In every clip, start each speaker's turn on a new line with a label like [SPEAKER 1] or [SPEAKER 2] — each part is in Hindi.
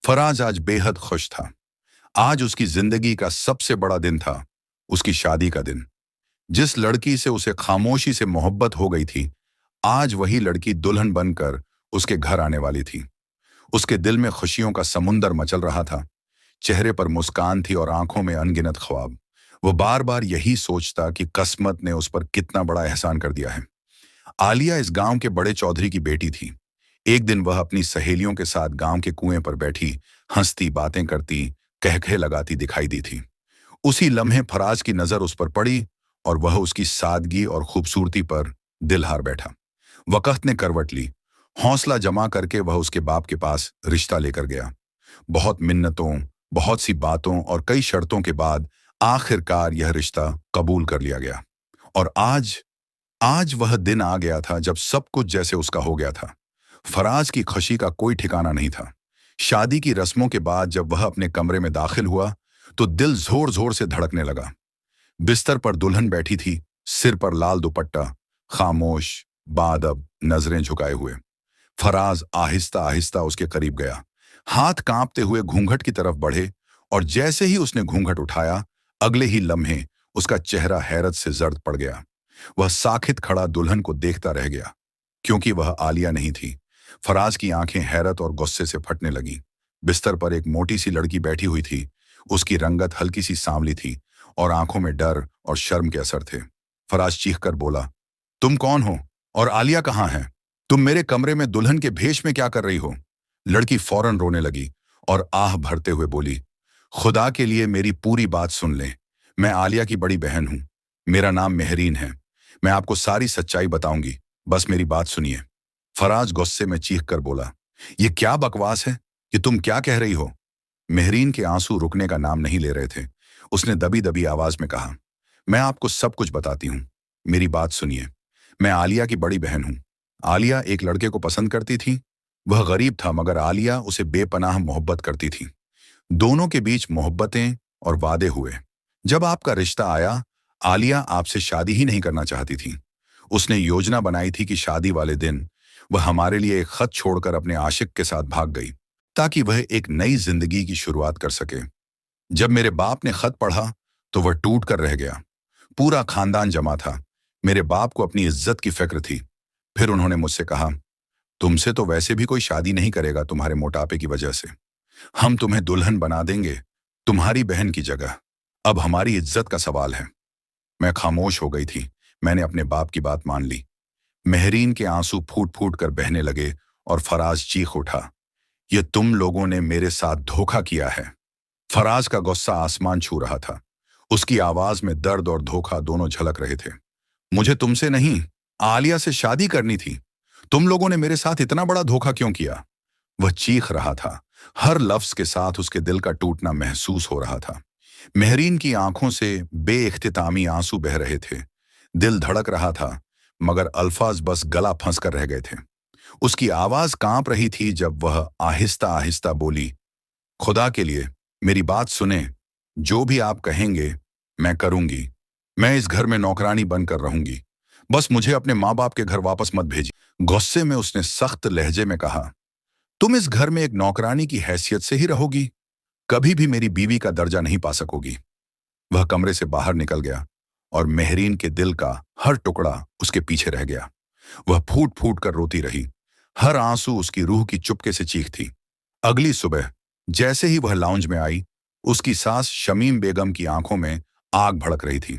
[SPEAKER 1] फराज आज बेहद खुश था। आज उसकी जिंदगी का सबसे बड़ा दिन था, उसकी शादी का दिन। जिस लड़की से उसे खामोशी से मोहब्बत हो गई थी, आज वही लड़की दुल्हन बनकर उसके घर आने वाली थी। उसके दिल में खुशियों का समुंदर मचल रहा था। चेहरे पर मुस्कान थी और आंखों में अनगिनत ख्वाब। वो बार बार यही सोचता कि किस्मत ने उस पर कितना बड़ा एहसान कर दिया है। आलिया इस गांव के बड़े चौधरी की बेटी थी। एक दिन वह अपनी सहेलियों के साथ गांव के कुएं पर बैठी हंसती, बातें करती, कहखे लगाती दिखाई दी थी। उसी लम्हे फराज की नजर उस पर पड़ी और वह उसकी सादगी और खूबसूरती पर दिल हार बैठा। वक़्त ने करवट ली। हौसला जमा करके वह उसके बाप के पास रिश्ता लेकर गया। बहुत मिन्नतों, बहुत सी बातों और कई शर्तों के बाद आखिरकार यह रिश्ता कबूल कर लिया गया। और आज आज वह दिन आ गया था जब सब कुछ जैसे उसका हो गया था। फराज की खुशी का कोई ठिकाना नहीं था। शादी की रस्मों के बाद जब वह अपने कमरे में दाखिल हुआ तो दिल जोर जोर से धड़कने लगा। बिस्तर पर दुल्हन बैठी थी, सिर पर लाल दुपट्टा, खामोश, बाअदब, नजरें झुकाए हुए। फराज आहिस्ता आहिस्ता उसके करीब गया, हाथ कांपते हुए घूंघट की तरफ बढ़े, और जैसे ही उसने घूंघट उठाया, अगले ही लम्हे उसका चेहरा हैरत से जर्द पड़ गया। वह साखित खड़ा दुल्हन को देखता रह गया, क्योंकि वह आलिया नहीं थी। फराज की आंखें हैरत और गुस्से से फटने लगीं। बिस्तर पर एक मोटी सी लड़की बैठी हुई थी। उसकी रंगत हल्की सी सांवली थी और आंखों में डर और शर्म के असर थे। फराज चीख कर बोला, तुम कौन हो और आलिया कहाँ है? तुम मेरे कमरे में दुल्हन के भेष में क्या कर रही हो? लड़की फौरन रोने लगी और आह भरते हुए बोली, खुदा के लिए मेरी पूरी बात सुन लें। मैं आलिया की बड़ी बहन हूं। मेरा नाम मेहरीन है। मैं आपको सारी सच्चाई बताऊंगी, बस मेरी बात सुनिए। फराज गुस्से में चीख कर बोला, ये क्या बकवास है? कि तुम क्या कह रही हो? मेहरीन के आंसू रुकने का नाम नहीं ले रहे थे। उसने दबी दबी आवाज में कहा, मैं आपको सब कुछ बताती हूँ। मेरी बात सुनिए। मैं आलिया की बड़ी बहन हूँ। आलिया एक लड़के को पसंद करती थी। वह गरीब था, मगर आलिया उसे बेपनाह मोहब्बत करती थी। दोनों के बीच मोहब्बतें और वादे हुए। जब आपका रिश्ता आया, आलिया आपसे शादी ही नहीं करना चाहती थी। उसने योजना बनाई थी कि शादी वाले दिन वह हमारे लिए एक खत छोड़कर अपने आशिक के साथ भाग गई, ताकि वह एक नई जिंदगी की शुरुआत कर सके। जब मेरे बाप ने खत पढ़ा तो वह टूट कर रह गया। पूरा खानदान जमा था। मेरे बाप को अपनी इज्जत की फिक्र थी। फिर उन्होंने मुझसे कहा, तुमसे तो वैसे भी कोई शादी नहीं करेगा तुम्हारे मोटापे की वजह से। हम तुम्हें दुल्हन बना देंगे, तुम्हारी बहन की जगह। अब हमारी इज्जत का सवाल है। मैं खामोश हो गई थी। मैंने अपने बाप की बात मान ली। मेहरीन के आंसू फूट फूट कर बहने लगे और फराज चीख उठा, ये तुम लोगों ने मेरे साथ धोखा किया है। फराज का गुस्सा आसमान छू रहा था। उसकी आवाज में दर्द और धोखा दोनों झलक रहे थे। मुझे तुमसे नहीं, आलिया से शादी करनी थी। तुम लोगों ने मेरे साथ इतना बड़ा धोखा क्यों किया? वह चीख रहा था। हर लफ्ज के साथ उसके दिल का टूटना महसूस हो रहा था। मेहरीन की आंखों से बेइख्तितामी आंसू बह रहे थे। दिल धड़क रहा था, मगर अल्फाज बस गला फंस कर रह गए थे। उसकी आवाज कांप रही थी जब वह आहिस्ता आहिस्ता बोली, खुदा के लिए मेरी बात सुने। जो भी आप कहेंगे मैं करूंगी। मैं इस घर में नौकरानी बनकर रहूंगी। बस मुझे अपने माँ बाप के घर वापस मत भेजिए। गुस्से में उसने सख्त लहजे में कहा, तुम इस घर में एक नौकरानी की हैसियत से ही रहोगी, कभी भी मेरी बीवी का दर्जा नहीं पा सकोगी। वह कमरे से बाहर निकल गया और मेहरीन के दिल का हर टुकड़ा उसके पीछे रह गया। वह फूट फूट कर रोती रही। हर आंसू उसकी रूह की चुपके से चीख थी। अगली सुबह जैसे ही वह लाउंज में आई, उसकी सास शमीम बेगम की आंखों में आग भड़क रही थी।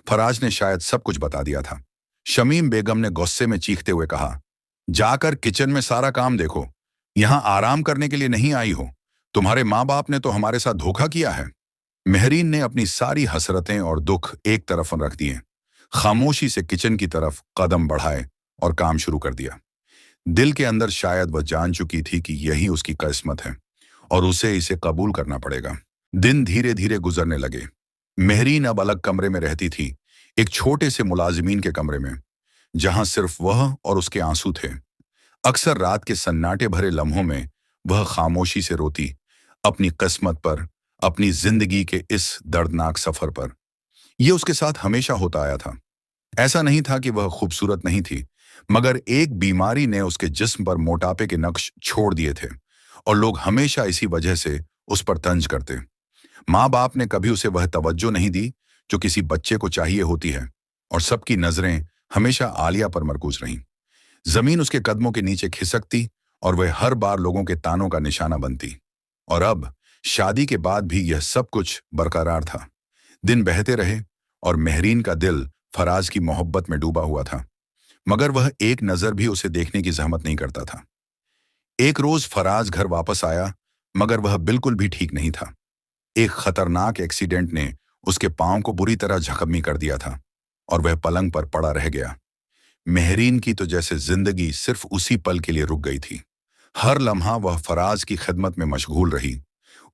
[SPEAKER 1] फराज ने शायद सब कुछ बता दिया था। शमीम बेगम ने गुस्से में चीखते हुए कहा, जाकर किचन में सारा काम देखो। यहां आराम करने के लिए नहीं आई हो। तुम्हारे माँ बाप ने तो हमारे साथ धोखा किया है। मेहरीन ने अपनी सारी हसरतें और दुख एक तरफ रख दिए। खामोशी से किचन की तरफ कदम बढ़ाए और काम शुरू कर दिया। दिल के अंदर शायद वह जान चुकी थी कि यही उसकी किस्मत है और उसे इसे कबूल करना पड़ेगा। दिन धीरे धीरे गुजरने लगे। मेहरीन अब अलग कमरे में रहती थी, एक छोटे से मुलाजिमीन के कमरे में, जहां सिर्फ वह और उसके आंसू थे। अक्सर रात के सन्नाटे भरे लम्हों में वह खामोशी से रोती, अपनी किस्मत पर, अपनी जिंदगी के इस दर्दनाक सफर पर। यह उसके साथ हमेशा होता आया था। ऐसा नहीं था कि वह खूबसूरत नहीं थी, मगर एक बीमारी ने उसके जिस्म पर मोटापे के नक्श छोड़ दिए थे और लोग हमेशा इसी वजह से उस पर तंज करते। माँ बाप ने कभी उसे वह तवज्जो नहीं दी जो किसी बच्चे को चाहिए होती है, और सबकी नजरें हमेशा आलिया पर मरकूज रहीं। जमीन उसके कदमों के नीचे खिसकती और वह हर बार लोगों के तानों का निशाना बनती। और अब शादी के बाद भी यह सब कुछ बरकरार था। दिन बहते रहे और मेहरीन का दिल फराज की मोहब्बत में डूबा हुआ था, मगर वह एक नजर भी उसे देखने की जहमत नहीं करता था। एक रोज फराज घर वापस आया, मगर वह बिल्कुल भी ठीक नहीं था। एक खतरनाक एक्सीडेंट ने उसके पांव को बुरी तरह जख्मी कर दिया था और वह पलंग पर पड़ा रह गया। मेहरीन की तो जैसे जिंदगी सिर्फ उसी पल के लिए रुक गई थी। हर लम्हा वह फराज की खिदमत में मशगूल रही,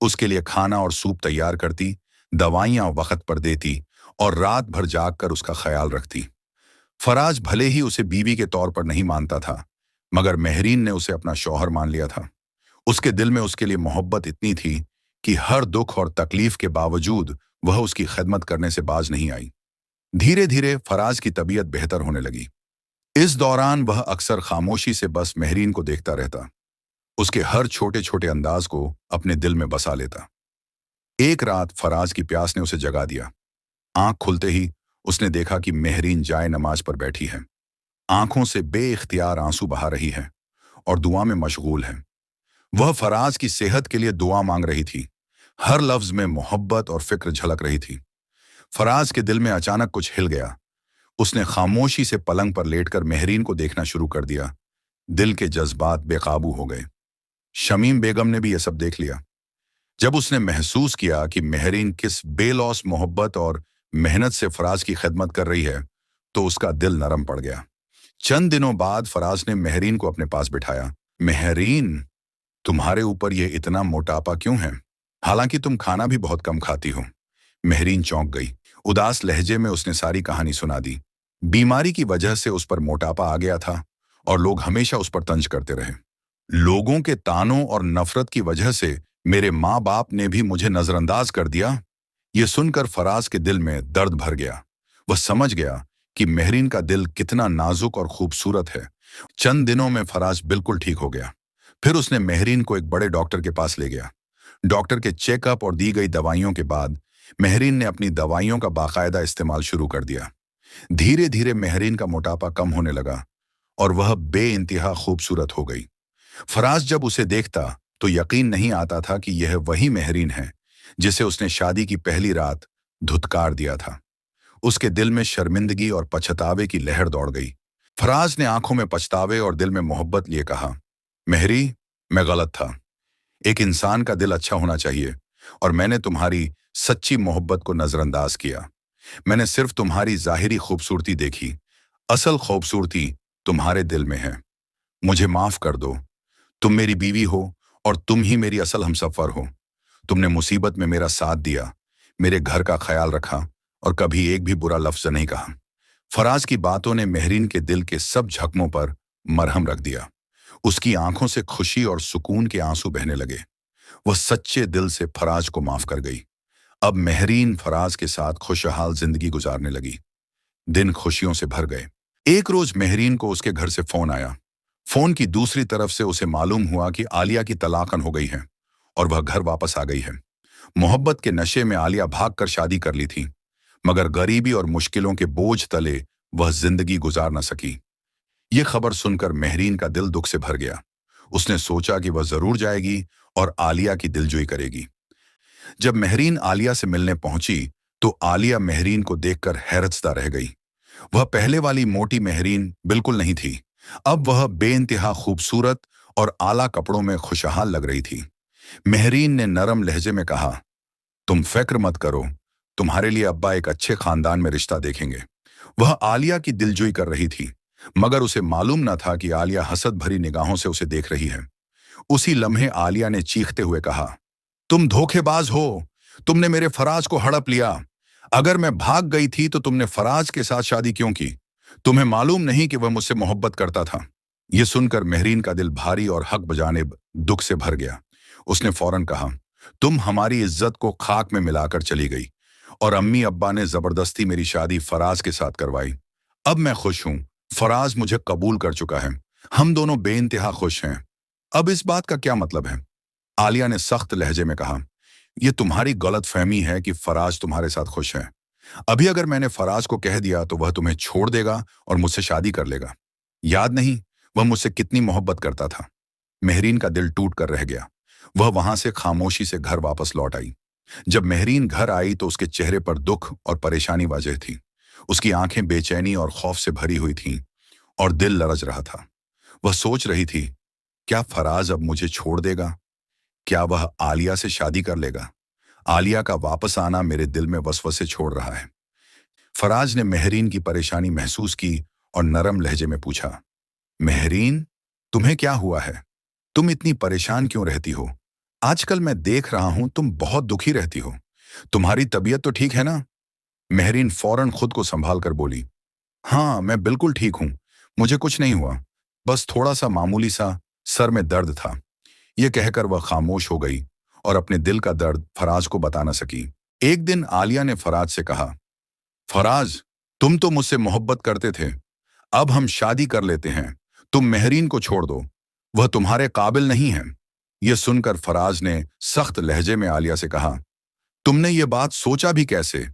[SPEAKER 1] उसके लिए खाना और सूप तैयार करती, दवाइयां वक्त पर देती और रात भर जागकर उसका ख्याल रखती। फराज भले ही उसे बीवी के तौर पर नहीं मानता था, मगर मेहरीन ने उसे अपना शौहर मान लिया था। उसके दिल में उसके लिए मोहब्बत इतनी थी कि हर दुख और तकलीफ के बावजूद वह उसकी खिदमत करने से बाज नहीं आई। धीरे धीरे फराज की तबीयत बेहतर होने लगी। इस दौरान वह अक्सर खामोशी से बस मेहरीन को देखता रहता, उसके हर छोटे छोटे अंदाज को अपने दिल में बसा लेता। एक रात फराज की प्यास ने उसे जगा दिया। आंख खुलते ही उसने देखा कि मेहरीन जाए नमाज पर बैठी है, आंखों से बेइख्तियार आंसू बहा रही है और दुआ में मशगूल है। वह फराज की सेहत के लिए दुआ मांग रही थी, हर लफ्ज में मोहब्बत और फिक्र झलक रही थी। फराज के दिल में अचानक कुछ हिल गया। उसने खामोशी से पलंग पर लेटकर मेहरीन को देखना शुरू कर दिया। दिल के जज्बात बेकाबू हो गए। शमीम बेगम ने भी यह सब देख लिया। जब उसने महसूस किया कि मेहरीन किस बेलौस मोहब्बत और मेहनत से फराज की खिदमत कर रही है, तो उसका दिल नरम पड़ गया। चंद दिनों बाद फराज ने मेहरीन को अपने पास बिठाया। मेहरीन, तुम्हारे ऊपर यह इतना मोटापा क्यों है? हालांकि तुम खाना भी बहुत कम खाती हो। मेहरीन चौंक गई। उदास लहजे में उसने सारी कहानी सुना दी। बीमारी की वजह से उस पर मोटापा आ गया था और लोग हमेशा उस पर तंज करते रहे। लोगों के तानों और नफरत की वजह से मेरे माँ बाप ने भी मुझे नजरअंदाज कर दिया। यह सुनकर फराज के दिल में दर्द भर गया। वह समझ गया कि मेहरीन का दिल कितना नाजुक और खूबसूरत है। चंद दिनों में फराज बिल्कुल ठीक हो गया। फिर उसने मेहरीन को एक बड़े डॉक्टर के पास ले गया। डॉक्टर के चेकअप और दी गई दवाइयों के बाद मेहरीन ने अपनी दवाइयों का बाकायदा इस्तेमाल शुरू कर दिया। धीरे धीरे मेहरीन का मोटापा कम होने लगा और वह बेइंतहा खूबसूरत हो गई। फराज जब उसे देखता तो यकीन नहीं आता था कि यह वही मेहरीन है जिसे उसने शादी की पहली रात धुतकार दिया था। उसके दिल में शर्मिंदगी और पछतावे की लहर दौड़ गई। फराज ने आंखों में पछतावे और दिल में मोहब्बत लिए कहा, मेहरी, मैं गलत था। एक इंसान का दिल अच्छा होना चाहिए और मैंने तुम्हारी सच्ची मोहब्बत को नजरअंदाज किया। मैंने सिर्फ तुम्हारी जाहिरी खूबसूरती देखी, असल खूबसूरती तुम्हारे दिल में है। मुझे माफ कर दो। तुम मेरी बीवी हो और तुम ही मेरी असल हमसफर हो। तुमने मुसीबत में मेरा साथ दिया, मेरे घर का ख्याल रखा और कभी एक भी बुरा लफ्ज नहीं कहा। फराज की बातों ने मेहरीन के दिल के सब जख्मों पर मरहम रख दिया। उसकी आंखों से खुशी और सुकून के आंसू बहने लगे। वह सच्चे दिल से फराज को माफ कर गई। अब मेहरीन फराज के साथ खुशहाल जिंदगी गुजारने लगी। दिन खुशियों से भर गए। एक रोज मेहरीन को उसके घर से फोन आया। फोन की दूसरी तरफ से उसे मालूम हुआ कि आलिया की तलाकन हो गई है और वह घर वापस आ गई है। मोहब्बत के नशे में आलिया भागकर शादी कर ली थी, मगर गरीबी और मुश्किलों के बोझ तले वह जिंदगी गुजार न सकी। यह खबर सुनकर मेहरीन का दिल दुख से भर गया। उसने सोचा कि वह जरूर जाएगी और आलिया की दिलजोई करेगी। जब मेहरीन आलिया से मिलने पहुंची तो आलिया मेहरीन को देखकर हैरतज़दा रह गई। वह पहले वाली मोटी मेहरीन बिल्कुल नहीं थी। अब वह बेइंतहा खूबसूरत और आला कपड़ों में खुशहाल लग रही थी। मेहरीन ने नरम लहजे में कहा, तुम फिक्र मत करो, तुम्हारे लिए अब्बा एक अच्छे खानदान में रिश्ता देखेंगे। वह आलिया की दिलजोई कर रही थी, मगर उसे मालूम न था कि आलिया हसद भरी निगाहों से उसे देख रही है। उसी लम्हे आलिया ने चीखते हुए कहा, तुम धोखेबाज हो। तुमने मेरे फराज को हड़प लिया। अगर मैं भाग गई थी तो तुमने फराज के साथ शादी क्यों की? तुम्हें मालूम नहीं कि वह मुझसे मोहब्बत करता था। यह सुनकर मेहरीन का दिल भारी और हक बजानिब दुख से भर गया। उसने फौरन कहा, तुम हमारी इज्जत को खाक में मिलाकर चली गई और अम्मी अब्बा ने जबरदस्ती मेरी शादी फराज के साथ करवाई। अब मैं खुश हूं। फराज मुझे कबूल कर चुका है। हम दोनों बेइंतहा खुश हैं। अब इस बात का क्या मतलब है? आलिया ने सख्त लहजे में कहा, यह तुम्हारी गलतफहमी है कि फराज तुम्हारे साथ खुश है। अभी अगर मैंने फराज को कह दिया तो वह तुम्हें छोड़ देगा और मुझसे शादी कर लेगा। याद नहीं वह मुझसे कितनी मोहब्बत करता था। मेहरीन का दिल टूट कर रह गया। वह वहां से खामोशी से घर वापस लौट आई। जब मेहरीन घर आई तो उसके चेहरे पर दुख और परेशानी वाज़ेह थी। उसकी आंखें बेचैनी और खौफ से भरी हुई थीं और दिल लरज रहा था। वह सोच रही थी, क्या फराज अब मुझे छोड़ देगा? क्या वह आलिया से शादी कर लेगा? आलिया का वापस आना मेरे दिल में वसवसे छोड़ रहा है। फराज ने मेहरीन की परेशानी महसूस की और नरम लहजे में पूछा, मेहरीन, तुम्हें क्या हुआ है? तुम इतनी परेशान क्यों रहती हो? आजकल मैं देख रहा हूं तुम बहुत दुखी रहती हो। तुम्हारी तबीयत तो ठीक है ना? मेहरीन फौरन खुद को संभाल कर बोली, हाँ, मैं बिल्कुल ठीक हूं। मुझे कुछ नहीं हुआ। बस थोड़ा सा मामूली सा सर में दर्द था। यह कहकर वह खामोश हो गई और अपने दिल का दर्द फराज को बता न सकी। एक दिन आलिया ने फराज से कहा, फराज, तुम तो मुझसे मोहब्बत करते थे। अब हम शादी कर लेते हैं। तुम मेहरीन को छोड़ दो। वह तुम्हारे काबिल नहीं है। यह सुनकर फराज ने सख्त लहजे में आलिया से कहा, तुमने ये बात सोचा भी कैसे?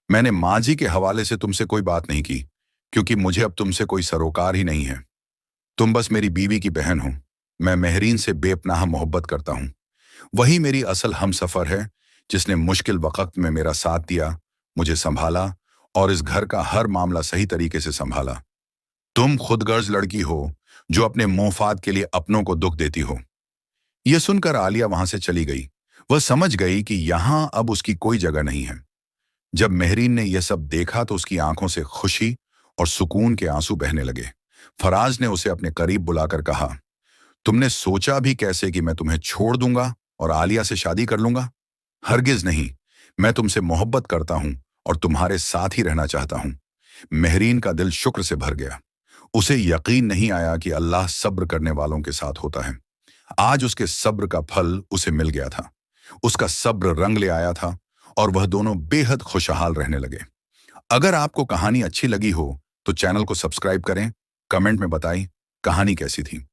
[SPEAKER 1] मैंने माँ जी के हवाले से तुमसे कोई बात नहीं की, क्योंकि मुझे अब तुमसे कोई सरोकार ही नहीं है। तुम बस मेरी बीवी की बहन हो। मैं मेहरीन से बेपनाह मोहब्बत करता हूँ। वही मेरी असल हमसफर है, जिसने मुश्किल वक्त में मेरा साथ दिया, मुझे संभाला और इस घर का हर मामला सही तरीके से संभाला। तुम खुदगर्ज लड़की हो, जो अपने मोहफात के लिए अपनों को दुख देती हो। यह सुनकर आलिया वहां से चली गई। वह समझ गई कि यहां अब उसकी कोई जगह नहीं है। जब मेहरीन ने यह सब देखा तो उसकी आंखों से खुशी और सुकून के आंसू बहने लगे। फराज ने उसे अपने करीब बुलाकर कहा, तुमने सोचा भी कैसे कि मैं तुम्हें छोड़ दूंगा और आलिया से शादी कर लूंगा? हरगिज नहीं। मैं तुमसे मोहब्बत करता हूं और तुम्हारे साथ ही रहना चाहता हूं। मेहरीन का दिल शुक्र से भर गया। उसे यकीन नहीं आया कि अल्लाह सब्र करने वालों के साथ होता है। आज उसके सब्र का फल उसे मिल गया था। उसका सब्र रंग ले आया था और वह दोनों बेहद खुशहाल रहने लगे। अगर आपको कहानी अच्छी लगी हो तो चैनल को सब्सक्राइब करें, कमेंट में बताएं कहानी कैसी थी।